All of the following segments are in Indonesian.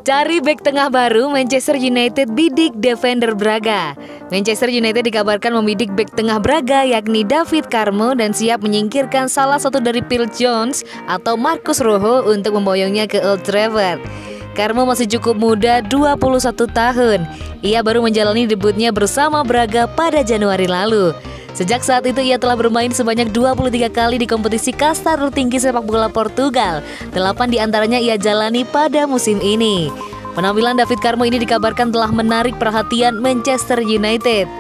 Cari bek tengah baru, Manchester United bidik defender Braga. Manchester United dikabarkan membidik bek tengah Braga yakni David Carmo dan siap menyingkirkan salah satu dari Phil Jones atau Marcos Rojo untuk memboyongnya ke Old Trafford. Carmo masih cukup muda, 21 tahun. Ia baru menjalani debutnya bersama Braga pada Januari lalu. Sejak saat itu ia telah bermain sebanyak 23 kali di kompetisi kasta tertinggi sepak bola Portugal. 8 diantaranya ia jalani pada musim ini. Penampilan David Carmo ini dikabarkan telah menarik perhatian Manchester United.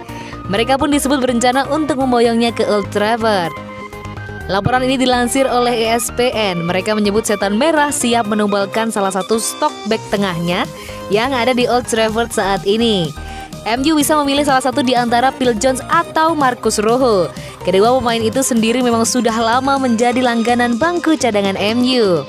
Mereka pun disebut berencana untuk memboyongnya ke Old Trafford. Laporan ini dilansir oleh ESPN. Mereka menyebut Setan Merah siap menumbalkan salah satu stok bek tengahnya yang ada di Old Trafford saat ini. MU bisa memilih salah satu di antara Phil Jones atau Marcos Rojo. Kedua pemain itu sendiri memang sudah lama menjadi langganan bangku cadangan MU.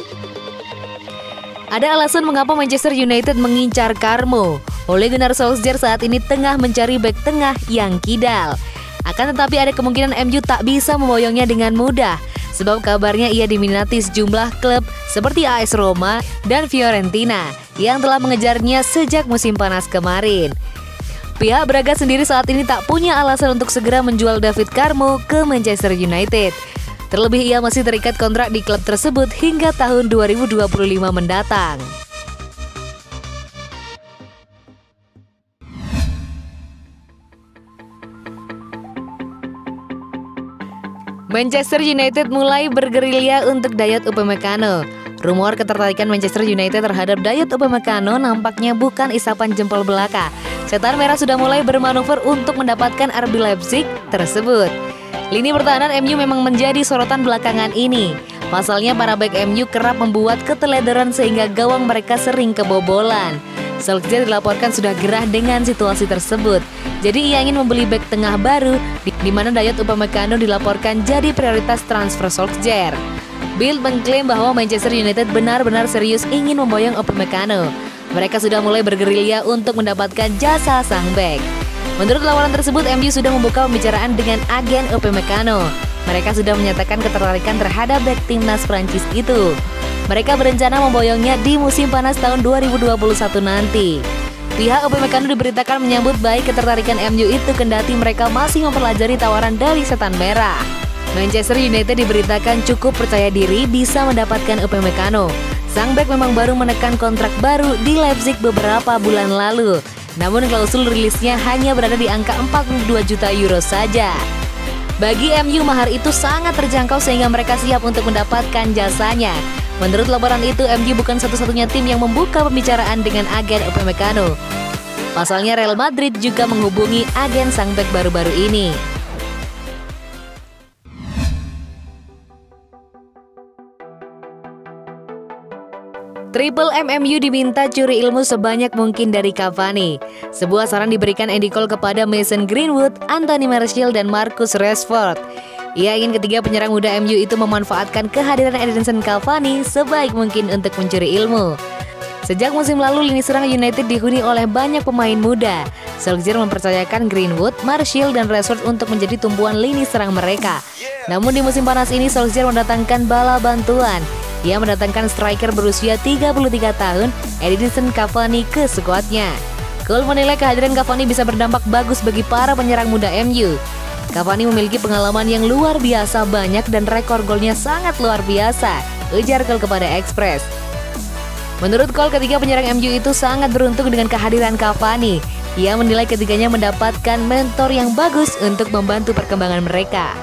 Ada alasan mengapa Manchester United mengincar Carmo. Ole Gunnar Solskjaer saat ini tengah mencari bek tengah yang kidal. Akan tetapi ada kemungkinan MU tak bisa memboyongnya dengan mudah, sebab kabarnya ia diminati sejumlah klub seperti AS Roma dan Fiorentina yang telah mengejarnya sejak musim panas kemarin. Pihak Braga sendiri saat ini tak punya alasan untuk segera menjual David Carmo ke Manchester United. Terlebih ia masih terikat kontrak di klub tersebut hingga tahun 2025 mendatang. Manchester United mulai bergerilya untuk Dayot Upamecano. Rumor ketertarikan Manchester United terhadap Dayot Upamecano nampaknya bukan isapan jempol belaka. Setan Merah sudah mulai bermanuver untuk mendapatkan RB Leipzig tersebut. Lini pertahanan MU memang menjadi sorotan belakangan ini. Pasalnya para bek MU kerap membuat keteledoran sehingga gawang mereka sering kebobolan. Solskjaer dilaporkan sudah gerah dengan situasi tersebut. Jadi ia ingin membeli bek tengah baru di mana Dayot Upamecano dilaporkan jadi prioritas transfer Solskjaer. Bild mengklaim bahwa Manchester United benar-benar serius ingin memboyong Upamecano. Mereka sudah mulai bergerilya untuk mendapatkan jasa sang bek. Menurut laporan tersebut, MU sudah membuka pembicaraan dengan agen Upamecano. Mereka sudah menyatakan ketertarikan terhadap bek timnas Prancis itu. Mereka berencana memboyongnya di musim panas tahun 2021 nanti. Pihak Upamecano diberitakan menyambut baik ketertarikan MU itu kendati mereka masih mempelajari tawaran dari Setan Merah. Manchester United diberitakan cukup percaya diri bisa mendapatkan Upamecano. Sang bek memang baru menekan kontrak baru di Leipzig beberapa bulan lalu. Namun klausul rilisnya hanya berada di angka 42 juta euro saja. Bagi MU mahar itu sangat terjangkau sehingga mereka siap untuk mendapatkan jasanya. Menurut laporan itu, MU bukan satu-satunya tim yang membuka pembicaraan dengan agen Upamecano. Pasalnya Real Madrid juga menghubungi agen sang bek baru-baru ini. Triple MMU diminta curi ilmu sebanyak mungkin dari Cavani. Sebuah saran diberikan Andy Cole kepada Mason Greenwood, Anthony Martial, dan Marcus Rashford. Ia ingin ketiga penyerang muda MU itu memanfaatkan kehadiran Edinson Cavani sebaik mungkin untuk mencuri ilmu. Sejak musim lalu, lini serang United dihuni oleh banyak pemain muda. Solskjaer mempercayakan Greenwood, Martial, dan Rashford untuk menjadi tumpuan lini serang mereka. Namun di musim panas ini, Solskjaer mendatangkan bala bantuan. Ia mendatangkan striker berusia 33 tahun, Edinson Cavani ke skuadnya. Cole menilai kehadiran Cavani bisa berdampak bagus bagi para penyerang muda MU. Cavani memiliki pengalaman yang luar biasa banyak dan rekor golnya sangat luar biasa, ujar Cole kepada Express. Menurut Cole, ketiga penyerang MU itu sangat beruntung dengan kehadiran Cavani. Ia menilai ketiganya mendapatkan mentor yang bagus untuk membantu perkembangan mereka.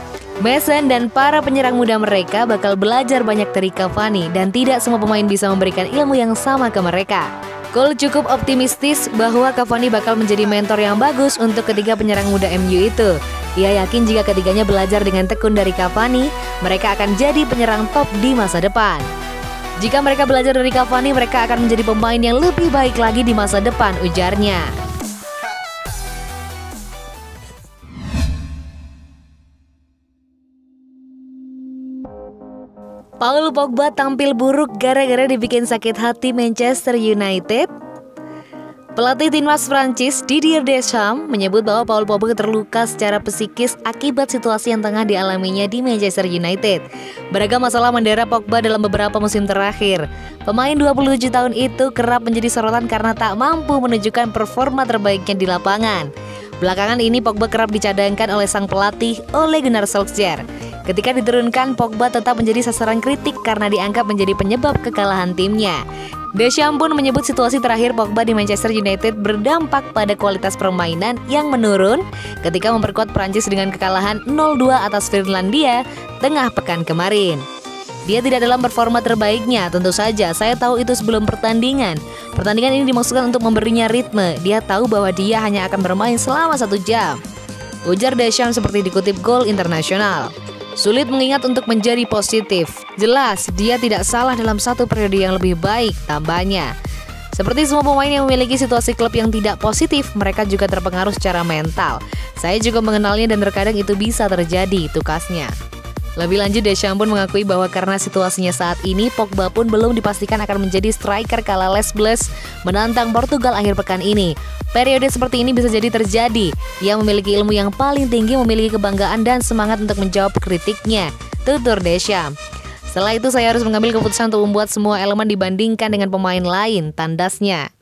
Mason dan para penyerang muda mereka bakal belajar banyak dari Cavani dan tidak semua pemain bisa memberikan ilmu yang sama ke mereka. Cole cukup optimistis bahwa Cavani bakal menjadi mentor yang bagus untuk ketiga penyerang muda MU itu. Ia yakin jika ketiganya belajar dengan tekun dari Cavani, mereka akan jadi penyerang top di masa depan. Jika mereka belajar dari Cavani, mereka akan menjadi pemain yang lebih baik lagi di masa depan, ujarnya. Paul Pogba tampil buruk gara-gara dibikin sakit hati Manchester United. Pelatih timnas Prancis Didier Deschamps menyebut bahwa Paul Pogba terluka secara psikis akibat situasi yang tengah dialaminya di Manchester United. Beragam masalah mendera Pogba dalam beberapa musim terakhir. Pemain 27 tahun itu kerap menjadi sorotan karena tak mampu menunjukkan performa terbaiknya di lapangan. Belakangan ini Pogba kerap dicadangkan oleh sang pelatih Ole Gunnar Solskjaer. Ketika diturunkan, Pogba tetap menjadi sasaran kritik karena dianggap menjadi penyebab kekalahan timnya. Deschamps pun menyebut situasi terakhir Pogba di Manchester United berdampak pada kualitas permainan yang menurun ketika memperkuat Prancis dengan kekalahan 0-2 atas Finlandia tengah pekan kemarin. Dia tidak dalam performa terbaiknya, tentu saja saya tahu itu sebelum pertandingan. Pertandingan ini dimaksudkan untuk memberinya ritme, dia tahu bahwa dia hanya akan bermain selama 1 jam. Ujar Deschamps seperti dikutip Goal Internasional. Sulit mengingat untuk menjadi positif. Jelas, dia tidak salah dalam satu periode yang lebih baik, tambahnya. Seperti semua pemain yang memiliki situasi klub yang tidak positif, mereka juga terpengaruh secara mental. Saya juga mengenalnya dan terkadang itu bisa terjadi, tukasnya. Lebih lanjut, Deschamps pun mengakui bahwa karena situasinya saat ini, Pogba pun belum dipastikan akan menjadi striker kala Les Bleus menantang Portugal akhir pekan ini. Periode seperti ini bisa jadi terjadi. Ia memiliki ilmu yang paling tinggi, memiliki kebanggaan dan semangat untuk menjawab kritiknya, tutur Deschamps. Setelah itu saya harus mengambil keputusan untuk membuat semua elemen dibandingkan dengan pemain lain, tandasnya.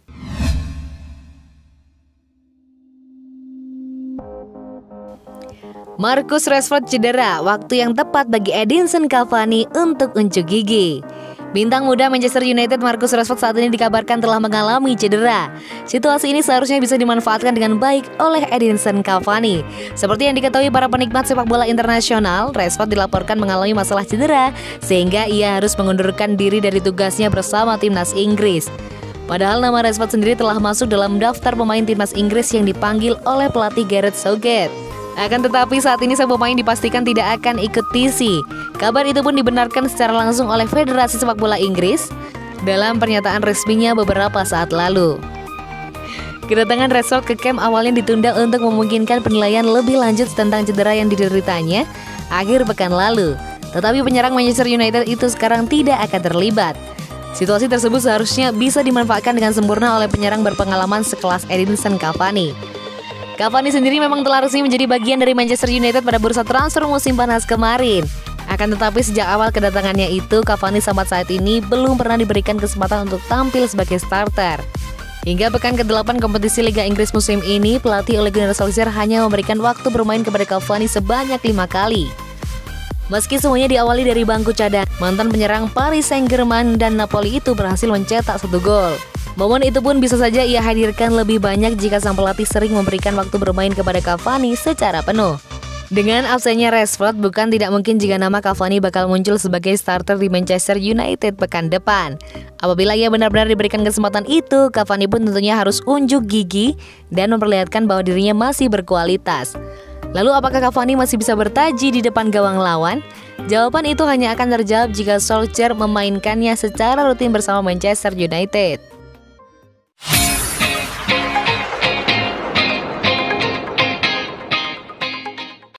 Marcus Rashford cedera, waktu yang tepat bagi Edinson Cavani untuk unjuk gigi. Bintang muda Manchester United Marcus Rashford saat ini dikabarkan telah mengalami cedera. Situasi ini seharusnya bisa dimanfaatkan dengan baik oleh Edinson Cavani. Seperti yang diketahui para penikmat sepak bola internasional, Rashford dilaporkan mengalami masalah cedera sehingga ia harus mengundurkan diri dari tugasnya bersama timnas Inggris. Padahal nama Rashford sendiri telah masuk dalam daftar pemain timnas Inggris yang dipanggil oleh pelatih Gareth Southgate. Akan tetapi saat ini sang pemain dipastikan tidak akan ikut TC. Kabar itu pun dibenarkan secara langsung oleh Federasi Sepak Bola Inggris dalam pernyataan resminya beberapa saat lalu. Kedatangan Rashford ke camp awalnya ditunda untuk memungkinkan penilaian lebih lanjut tentang cedera yang dideritanya akhir pekan lalu. Tetapi penyerang Manchester United itu sekarang tidak akan terlibat. Situasi tersebut seharusnya bisa dimanfaatkan dengan sempurna oleh penyerang berpengalaman sekelas Edinson Cavani. Cavani sendiri memang telah resmi menjadi bagian dari Manchester United pada bursa transfer musim panas kemarin. Akan tetapi sejak awal kedatangannya itu, Cavani sampai saat ini belum pernah diberikan kesempatan untuk tampil sebagai starter. Hingga pekan ke-8 kompetisi Liga Inggris musim ini, pelatih Ole Gunnar Solskjaer hanya memberikan waktu bermain kepada Cavani sebanyak 5 kali. Meski semuanya diawali dari bangku cadang, mantan penyerang Paris Saint-Germain dan Napoli itu berhasil mencetak 1 gol. Momen itu pun bisa saja ia hadirkan lebih banyak jika sang pelatih sering memberikan waktu bermain kepada Cavani secara penuh. Dengan absennya Rashford, bukan tidak mungkin jika nama Cavani bakal muncul sebagai starter di Manchester United pekan depan. Apabila ia benar-benar diberikan kesempatan itu, Cavani pun tentunya harus unjuk gigi dan memperlihatkan bahwa dirinya masih berkualitas. Lalu apakah Cavani masih bisa bertaji di depan gawang lawan? Jawaban itu hanya akan terjawab jika Solskjaer memainkannya secara rutin bersama Manchester United.